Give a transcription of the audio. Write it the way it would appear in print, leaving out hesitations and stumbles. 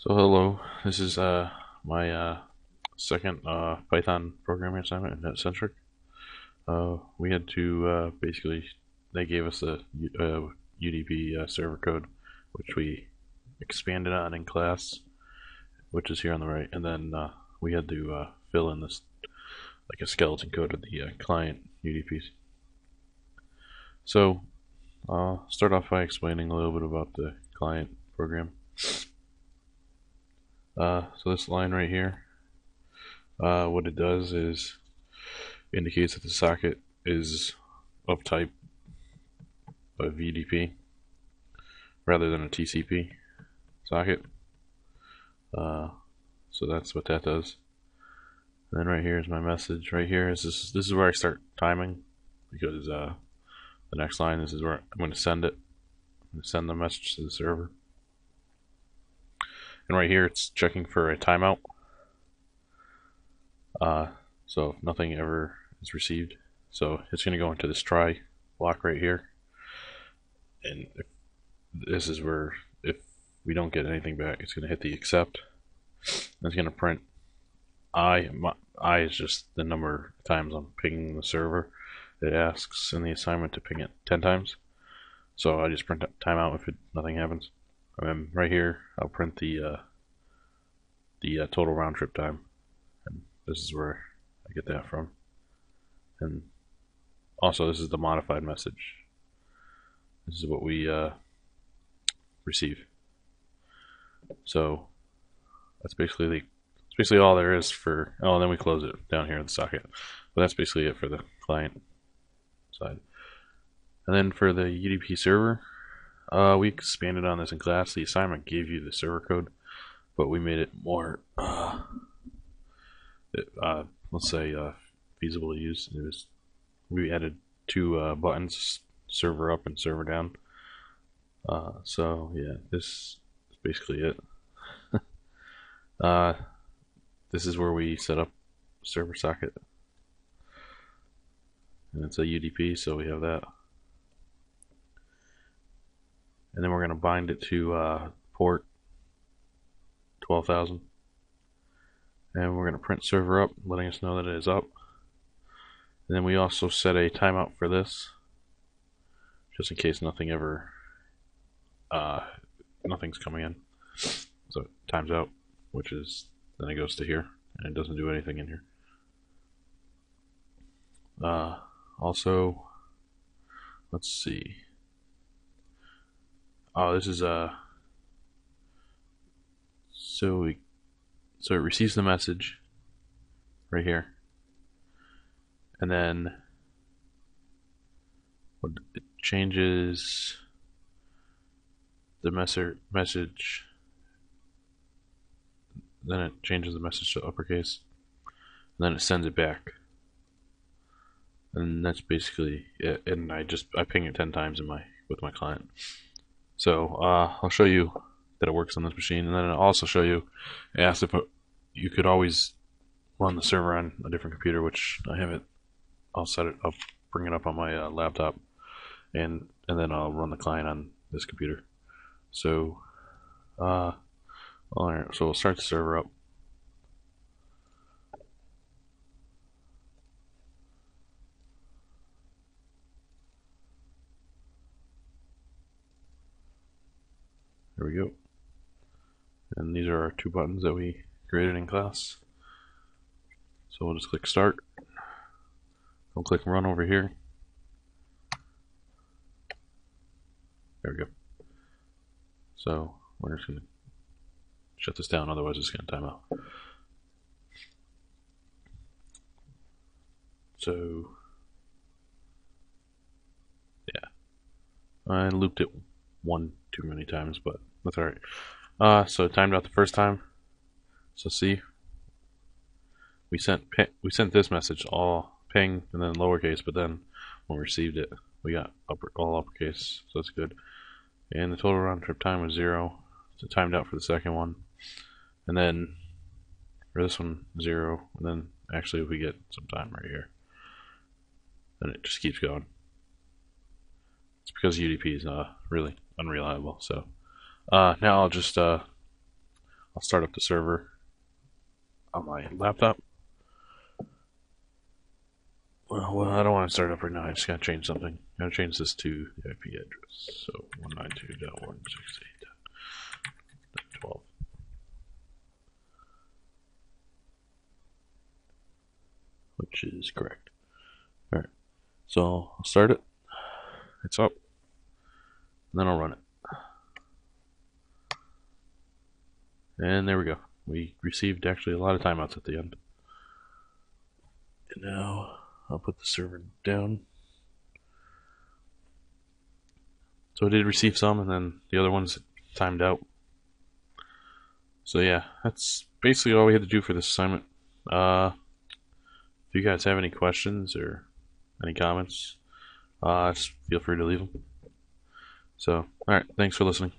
So hello, this is my second Python programming assignment in NetCentric. We had to basically, they gave us a UDP server code, which we expanded on in class, which is here on the right, and then we had to fill in this like a skeleton code of the client UDPs. So I'll start off by explaining a little bit about the client program. So this line right here, what it does is indicates that the socket is of type of UDP rather than a TCP socket. So that's what that does. And then right here is my message. Right here is this is where I start timing, because the next line, this is where I'm going to send it. I'm going to send the message to the server. And right here it's checking for a timeout. So if nothing ever is received, so it's going to go into this try block right here. And if this is where, if we don't get anything back, it's going to hit the accept. And it's going to print I. I is just the number of times I'm pinging the server. It asks in the assignment to ping it 10 times. So I just print timeout if nothing happens. And then right here, I'll print the total round trip time. And this is where I get that from. And also, this is the modified message. This is what we receive. So that's basically all there is for. Oh, and then we close it down here in the socket. But that's basically it for the client side. And then for the UDP server, we expanded on this in class. The assignment gave you the server code, but we made it more, let's say, feasible to use. We added two buttons, server up and server down. So yeah, this is basically it. This is where we set up server socket, and it's a UDP, so we have that. And then we're going to bind it to port 12,000, and we're going to print server up, letting us know that it is up. And then we also set a timeout for this, just in case nothing ever, nothing's coming in. So it times out, which is, then it goes to here, and it doesn't do anything in here. Also, let's see. Oh, this is so it receives the message right here, and then it changes the message. Then it changes the message to uppercase, and then it sends it back. And that's basically it. And I ping it 10 times with my client. So I'll show you that it works on this machine, and then I'll also show you. It asks if you could always run the server on a different computer, which I have it. I'll set it up, bring it up on my laptop, and then I'll run the client on this computer. So, all right. So we'll start the server up. There we go. And these are our two buttons that we created in class. So we'll just click start. We'll click run over here. There we go. So we're just going to shut this down, otherwise it's going to time out. So yeah, I looped it one too many times, but that's alright. So it timed out the first time. So see, we sent this message all ping and then lowercase, but then when we received it, we got all uppercase, so that's good. And the total round trip time was 0, so it timed out for the second one, and then for this one 0, and then actually if we get some time right here, then it just keeps going. It's because UDP is really unreliable. So now I'll I'll start up the server on my laptop. Well, I don't want to start up right now. I just gotta change something. I gotta change this to the IP address. So 192.168.12. Which is correct. Alright. So I'll start it. It's up. And then I'll run it. And there we go. We received actually a lot of timeouts at the end. And now I'll put the server down. So I did receive some, and then the other ones timed out. So yeah, that's basically all we had to do for this assignment. If you guys have any questions or any comments, just feel free to leave them. So, alright, thanks for listening.